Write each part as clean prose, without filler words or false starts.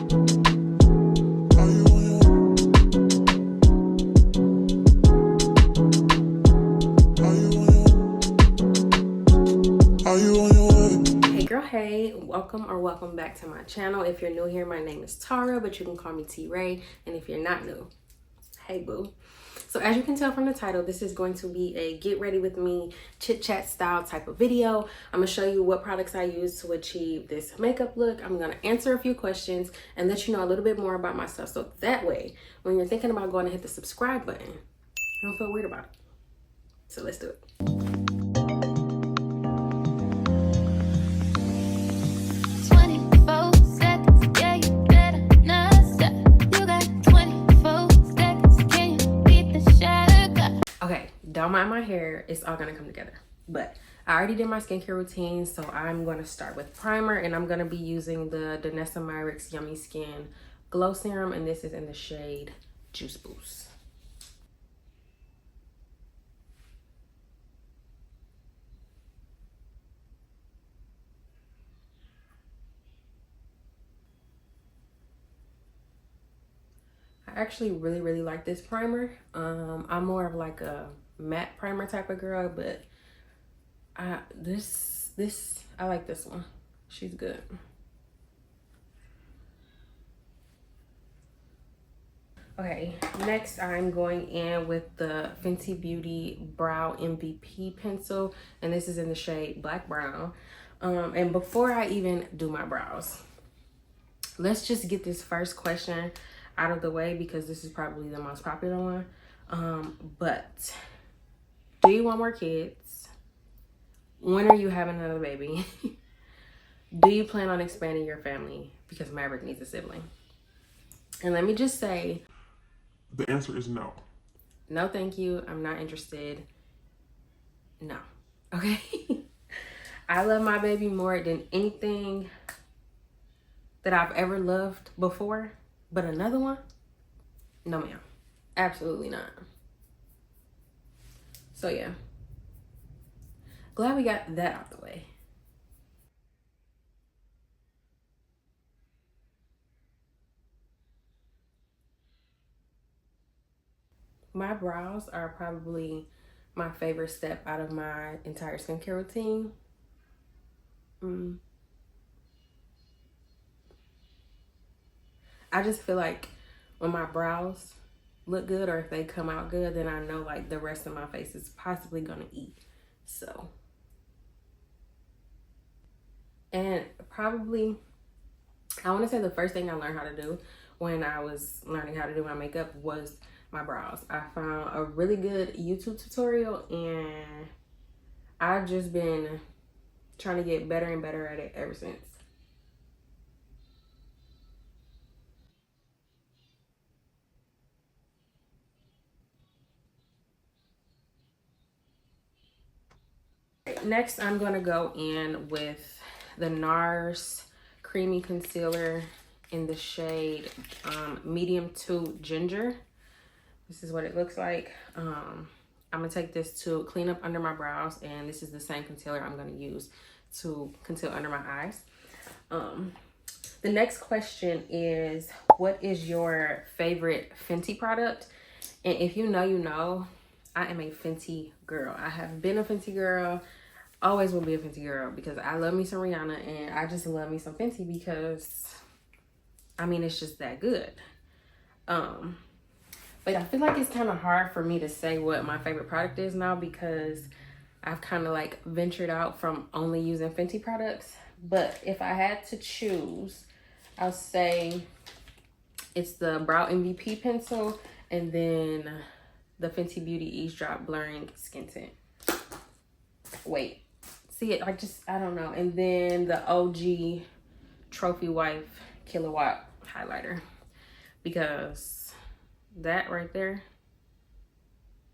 Hey, welcome back to my channel. If you're new here, my name is Tara, but you can call me T-Ray. And if you're not new, hey boo. So as you can tell from the title, this is going to be a get ready with me chit chat style type of video. I'm gonna show you what products I use to achieve this makeup look. I'm gonna answer a few questions and let you know a little bit more about myself, so that way when you're thinking about going to hit the subscribe button, you don't feel weird about it. So let's do it. Okay, don't mind my hair, it's all gonna come together. But I already did my skincare routine, so I'm gonna start with primer, and I'm gonna be using the Danessa Myricks Yummy Skin Glow Serum, and this is in the shade Juice Boost. I actually really like this primer. I'm more of like a matte primer type of girl, but I like this one. She's good. Okay, next I'm going in with the Fenty Beauty Brow MVP pencil, and this is in the shade Black Brown. And before I even do my brows, let's just get this first question out of the way because this is probably the most popular one. But do you want more kids? When are you having another baby? Do you plan on expanding your family? Because Maverick needs a sibling. And let me just say, the answer is no. No, thank you. I'm not interested. No. Okay. I love my baby more than anything that I've ever loved before. But another one? No, ma'am. Absolutely not. So, yeah. Glad we got that out the way. My brows are probably my favorite step out of my entire skincare routine. I just feel like when my brows look good, or if they come out good, then I know like the rest of my face is possibly gonna eat. So, and probably I want to say the first thing I learned how to do when I was learning how to do my makeup was my brows. I found a really good YouTube tutorial, and I've just been trying to get better and better at it ever since. Next, I'm going to go in with the NARS Creamy Concealer in the shade Medium 2 Ginger. This is what it looks like. I'm going to take this to clean up under my brows, and this is the same concealer I'm going to use to conceal under my eyes. The next question is, what is your favorite Fenty product? And if you know, you know, I am a Fenty girl. I have been a Fenty girl, always will be a Fenty girl, because I love me some Rihanna, and I just love me some Fenty because, I mean, it's just that good. But I feel like it's kind of hard for me to say what my favorite product is now, because I've kind of like ventured out from only using Fenty products. But if I had to choose, I'll say it's the Brow MVP pencil, and then the Fenty Beauty Eavesdrop Blurring Skin Tint. Wait, see it? I don't know. And then the OG Trophy Wife Killawatt highlighter, because that right there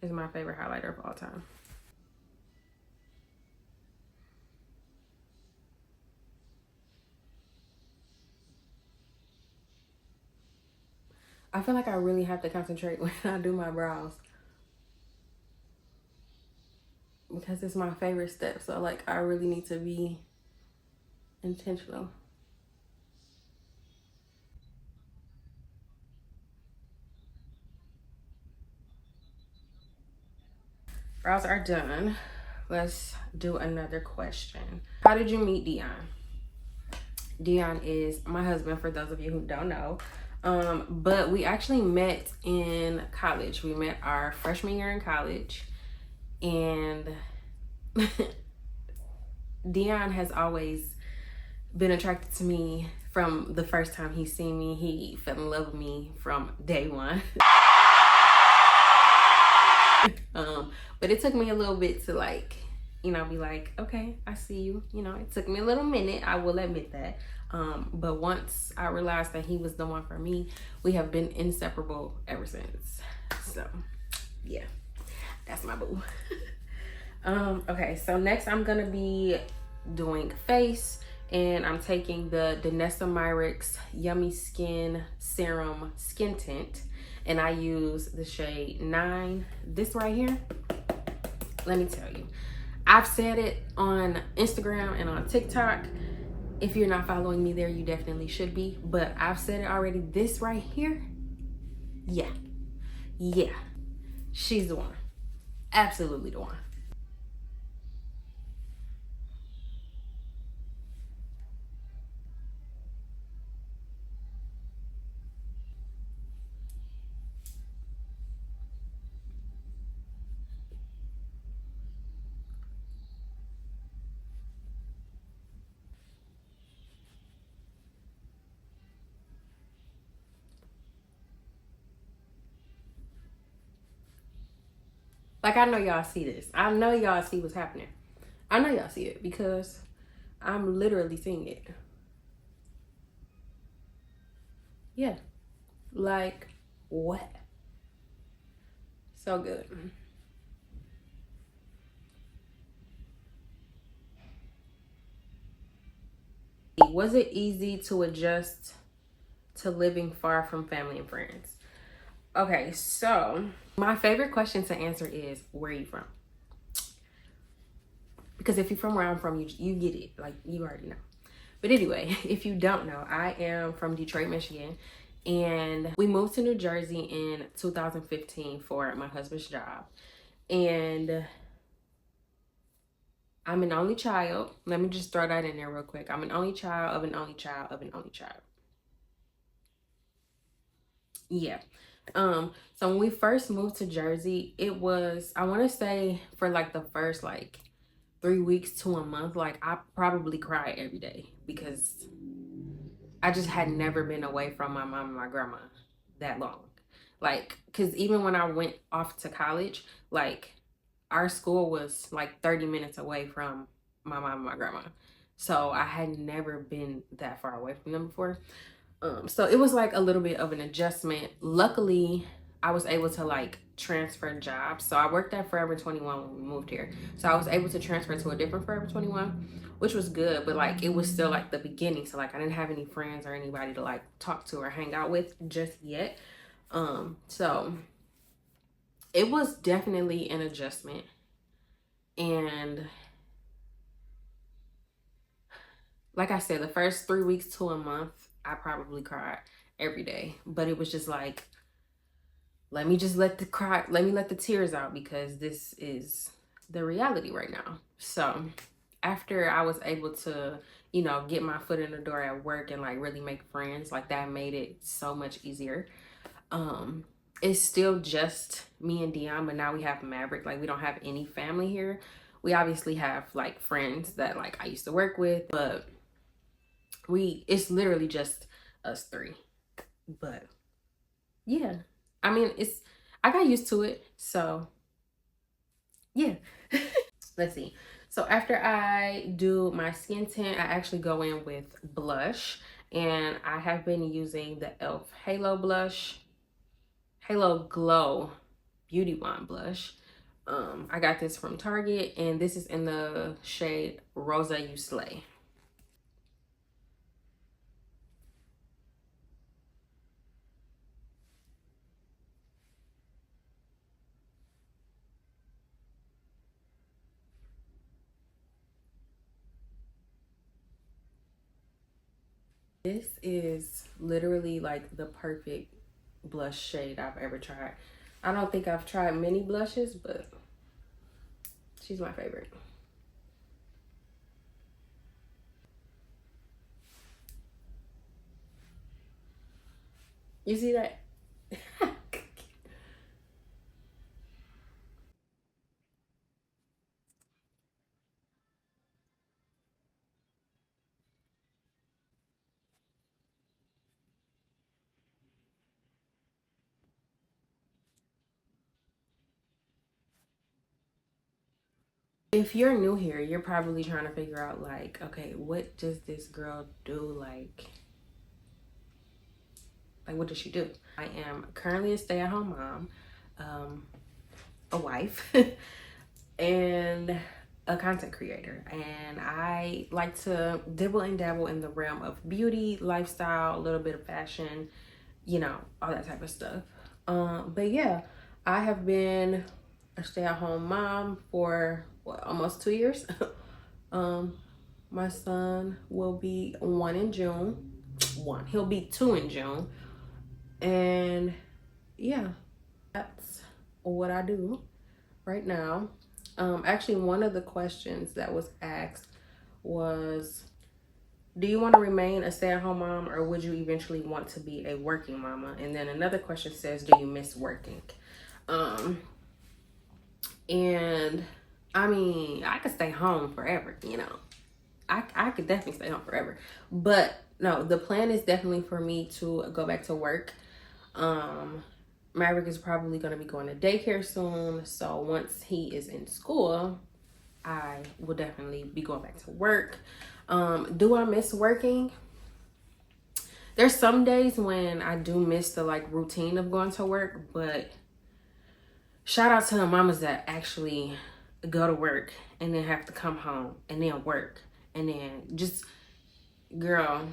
is my favorite highlighter of all time. I feel like I really have to concentrate when I do my brows, because it's my favorite step. So like I really need to be intentional. Brows are done. Let's do another question. How did you meet Dion? Dion is my husband, for those of you who don't know. But we actually met in college. We met our freshman year in college. And Dion has always been attracted to me from the first time he seen me. He fell in love with me from day one. But it took me a little bit to like, you know, be like, okay, I see you. You know, it took me a little minute, I will admit that. But once I realized that he was the one for me, we have been inseparable ever since. So yeah, that's my boo. Okay, so next I'm gonna be doing face, and I'm taking the Danessa Myricks Yummy Skin Serum Skin Tint, and I use the shade 9. This right here, let me tell you, I've said it on Instagram and on TikTok. If you're not following me there, you definitely should be, but I've said it already. This right here, yeah, she's the one. Absolutely the one. Like, I know y'all see this. I know y'all see what's happening. I know y'all see it because I'm literally seeing it. Yeah. Like, what? So good. Was it easy to adjust to living far from family and friends? Okay, so my favorite question to answer is, where are you from? Because if you're from where I'm from, you get it. Like, you already know. But anyway, if you don't know, I am from Detroit, Michigan. And we moved to New Jersey in 2015 for my husband's job. And I'm an only child. Let me just throw that in there real quick. I'm an only child of an only child of an only child. Yeah. So when we first moved to Jersey, it was, I want to say, for like the first like 3 weeks to a month, like I probably cried every day because I just had never been away from my mom and my grandma that long. Like, because even when I went off to college, like our school was like 30 minutes away from my mom and my grandma. So I had never been that far away from them before. So it was like a little bit of an adjustment. Luckily, I was able to like transfer jobs. So I worked at Forever 21 when we moved here. So I was able to transfer to a different Forever 21, which was good, but like it was still like the beginning. So like I didn't have any friends or anybody to like talk to or hang out with just yet. So it was definitely an adjustment. And like I said, the first 3 weeks to a month, I probably cried every day. But it was just like, let me let the tears out because this is the reality right now. So after I was able to, you know, get my foot in the door at work and like really make friends, like that made it so much easier. It's still just me and Dion, but now we have Maverick. Like, we don't have any family here. We obviously have like friends that like I used to work with, but it's literally just us three. But yeah, I mean, I got used to it, so yeah. Let's see. So after I do my skin tint, I actually go in with blush, and I have been using the E.l.f. Halo blush, Halo Glow Beauty Wand blush. I got this from Target, and this is in the shade Rosé You Slay. This is literally like the perfect blush shade I've ever tried. I don't think I've tried many blushes, but She's my favorite. You see that? If you're new here, you're probably trying to figure out like, okay, what does this girl do? Like what does she do? I am currently a stay-at-home mom, a wife, and a content creator. And I like to dibble and dabble in the realm of beauty, lifestyle, a little bit of fashion, you know, all that type of stuff. But yeah, I have been a stay-at-home mom for what, almost 2 years. My son will be 1 in June. He'll be 2 in June. And yeah, that's what I do right now. Actually, one of the questions that was asked was, do you want to remain a stay-at-home mom, or would you eventually want to be a working mama? And then another question says, do you miss working? And I mean, I could stay home forever, you know. I could definitely stay home forever. But no, the plan is definitely for me to go back to work. Maverick is probably going to be going to daycare soon. So once he is in school, I will definitely be going back to work. Do I miss working? There's some days when I do miss the like routine of going to work, but shout out to the mamas that actually go to work and then have to come home and then work and then just, girl,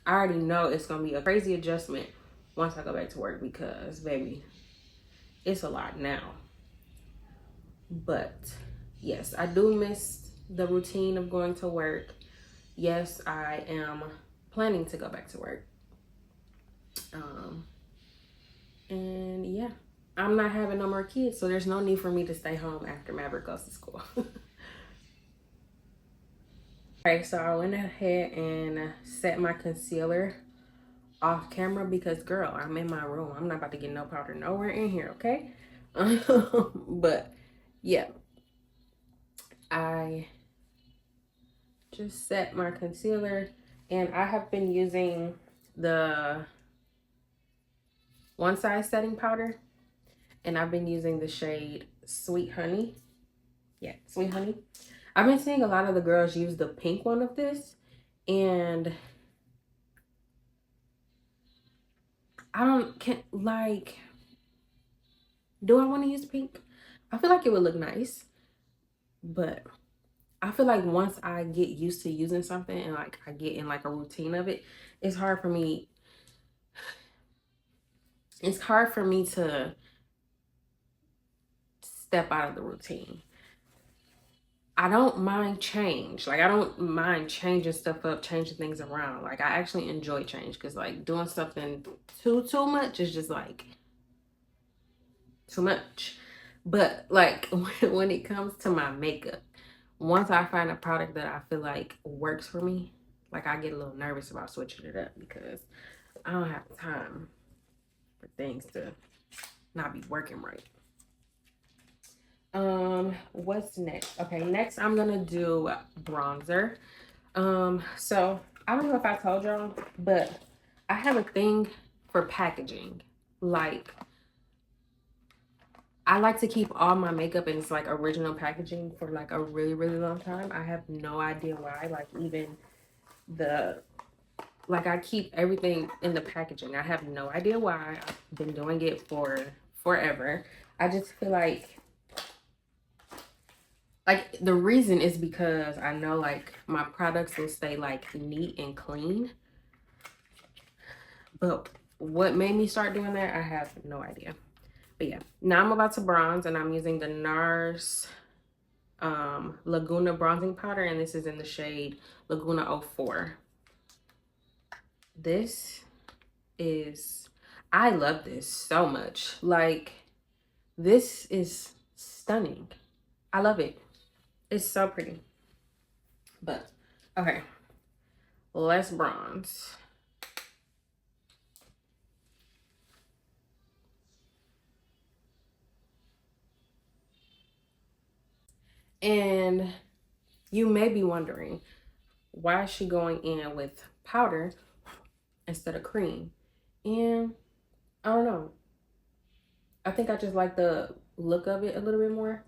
I already know it's gonna be a crazy adjustment once I go back to work because, baby, it's a lot now. But yes, I do miss the routine of going to work. Yes, I am planning to go back to work. And yeah, I'm not having no more kids, so there's no need for me to stay home after Maverick goes to school. Okay, so I went ahead and set my concealer off camera because, girl, I'm in my room. I'm not about to get no powder nowhere in here, okay? But yeah, I just set my concealer, and I have been using the One Size setting powder, and I've been using the shade Sweet Honey. Yeah, Sweet Honey. I've been seeing a lot of the girls use the pink one of this, and do I want to use pink? I feel like it would look nice, but I feel like once I get used to using something and like I get in like a routine of it, it's hard for me to step out of the routine. I don't mind change. Like, I don't mind changing stuff up, changing things around. Like, I actually enjoy change because, like, doing something too much is just, like, too much. But, like, when it comes to my makeup, once I find a product that I feel like works for me, like, I get a little nervous about switching it up because I don't have time for things to not be working right. What's next? Okay, next I'm gonna do bronzer. So I don't know if I told y'all, but I have a thing for packaging. Like, I like to keep all my makeup in its like original packaging for like a really, really long time. I have no idea why. Like, even I keep everything in the packaging. I have no idea why. I've been doing it for forever. I just feel like the reason is because I know like my products will stay like neat and clean. But what made me start doing that, I have no idea. But yeah, now I'm about to bronze, and I'm using the NARS Laguna bronzing powder, and this is in the shade Laguna 04. I love this so much. Like, this is stunning. I love it. It's so pretty. But, okay. Let's bronze. And you may be wondering, why is she going in with powder instead of cream? And I don't know. I think I just like the look of it a little bit more.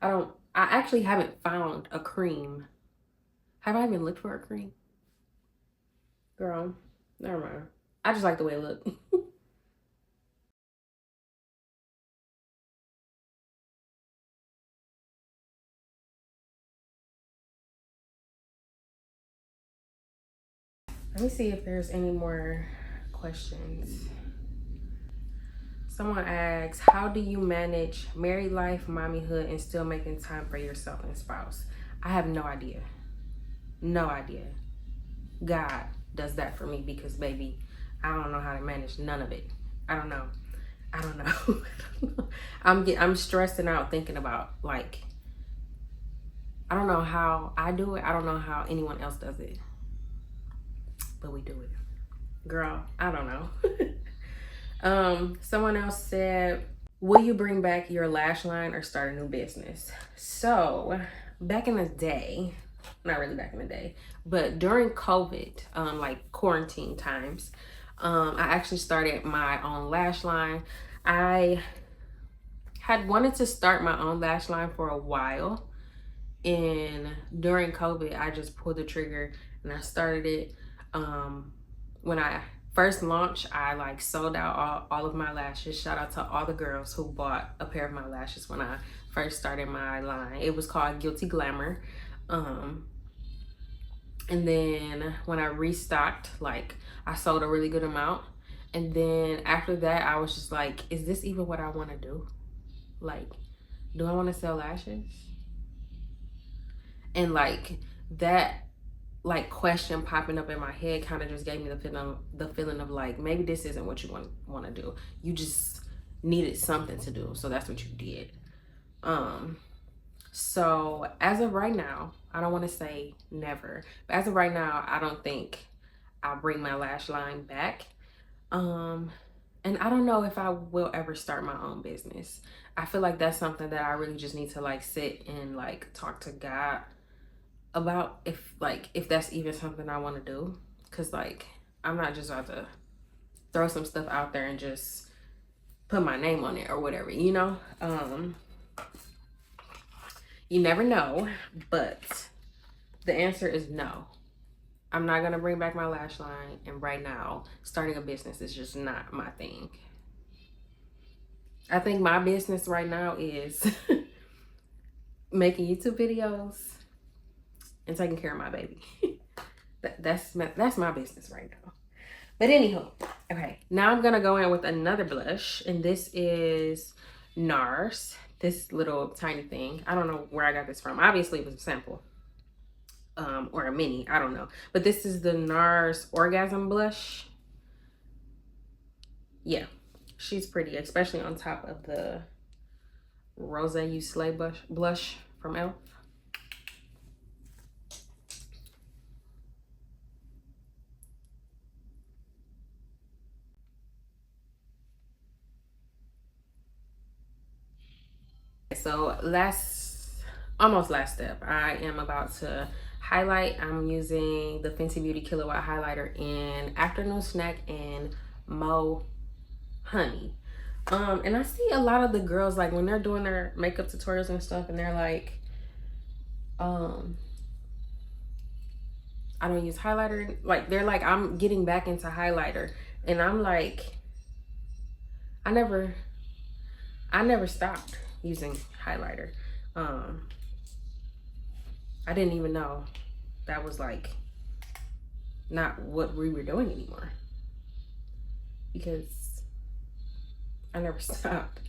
I actually haven't found a cream. Have I even looked for a cream? Girl, never mind. I just like the way it looked. Let me see if there's any more questions. Someone asks, how do you manage married life, mommyhood, and still making time for yourself and spouse? I have no idea. No idea. God does that for me because, baby, I don't know how to manage none of it. I don't know. I don't know. I'm stressing out thinking about, like, I don't know how I do it. I don't know how anyone else does it. But we do it. Girl, I don't know. Someone else said, will you bring back your lash line or start a new business? So, back in the day, not really back in the day, but during COVID, like quarantine times, I actually started my own lash line. I had wanted to start my own lash line for a while, and during COVID, I just pulled the trigger and I started it. When I first launched, I like sold out all of my lashes. Shout out to all the girls who bought a pair of my lashes when I first started my line. It was called Guilty Glamour. And then when I restocked, like, I sold a really good amount. And then after that, I was just like, is this even what I want to do? Like, do I want to sell lashes? And like that like question popping up in my head kind of just gave me the feeling of like, maybe this isn't what you want to do. You just needed something to do, so that's what you did. So as of right now, I don't want to say never, but as of right now, I don't think I'll bring my lash line back. And I don't know if I will ever start my own business. I feel like that's something that I really just need to like sit and like talk to God about, if that's even something I want to do. Cause like, I'm not just about to throw some stuff out there and just put my name on it or whatever, you know? You never know, but the answer is no. I'm not gonna bring back my lash line, and right now, starting a business is just not my thing. I think my business right now is making YouTube videos and taking care of my baby. That's my business right now. But anywho, okay, now I'm gonna go in with another blush, and this is NARS. This little tiny thing. I don't know where I got this from. Obviously, it was a sample, or a mini. I don't know. But this is the NARS Orgasm blush. Yeah, she's pretty, especially on top of the Rosé You Slay blush from E.l.f. So almost last step, I am about to highlight. I'm using the Fenty Beauty Killawatt highlighter in Afternoon Snack and Hunny. And I see a lot of the girls, like, when they're doing their makeup tutorials and stuff, and they're like, I don't use highlighter. Like, they're like, I'm getting back into highlighter, and I'm like, I never stopped using highlighter. I didn't even know that was like not what we were doing anymore, because I never stopped.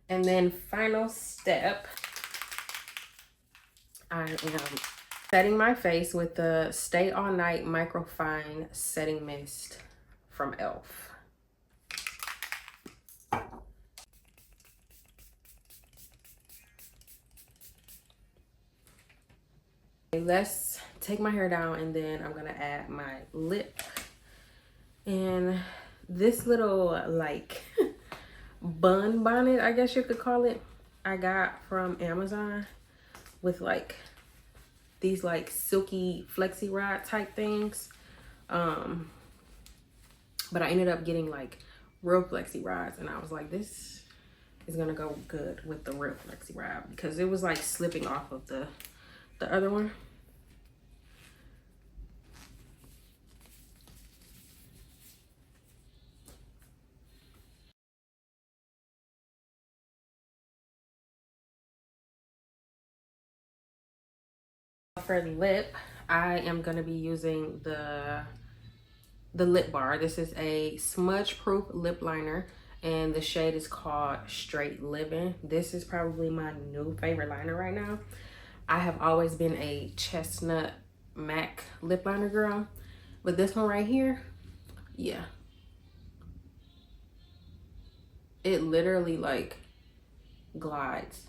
And then final step, I am setting my face with the Stay All Night Microfine Setting Mist from E.l.f. Let's take my hair down and then I'm gonna add my lip. And this little like bun bonnet, I guess you could call it, I got from Amazon with like these like silky flexi rod type things. But I ended up getting like real flexi rods and I was like, this is gonna go good with the real flexi rod because it was like slipping off of the other one. For lip, I am gonna be using the lip bar. This is a smudge proof lip liner and the shade is called Straight Living. This is probably my new favorite liner right now. I have always been a chestnut MAC lip liner girl, but this one right here, yeah, it literally like glides.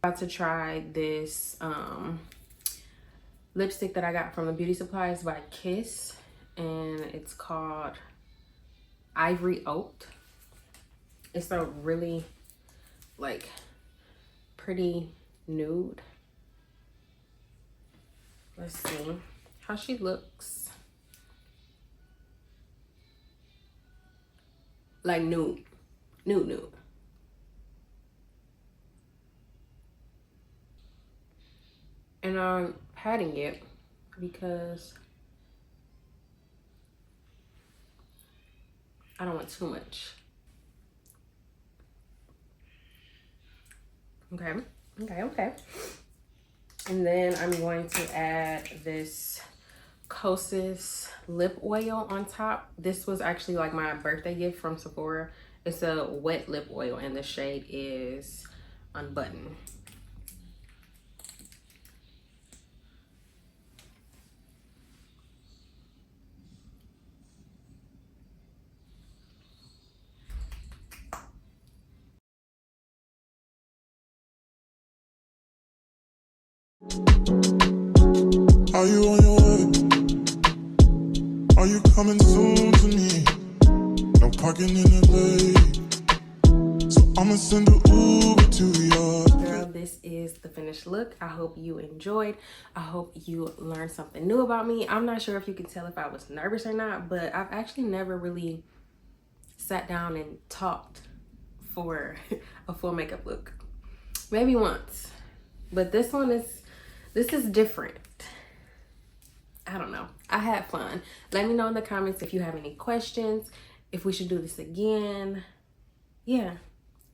About to try this lipstick that I got from the beauty supplies by Kiss, and it's called Ivory Oat. It's a really like pretty nude. Let's see how she looks. Like nude. And I'm patting it because I don't want too much. Okay. And then I'm going to add this Kosas lip oil on top. This was actually like my birthday gift from Sephora. It's a wet lip oil and the shade is Unbutton. Are you on your way? Are you coming soon to me? No parking in LA, so I'ma send an Uber to your girl. This is the finished look. I hope you enjoyed. I hope you learned something new about me. I'm not sure if you can tell if I was nervous or not, but I've actually never really sat down and talked for a full makeup look. Maybe once, but this is different. I don't know. I had fun. Let me know in the comments if you have any questions, if we should do this again. Yeah,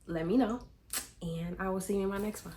let me know, and I will see you in my next one.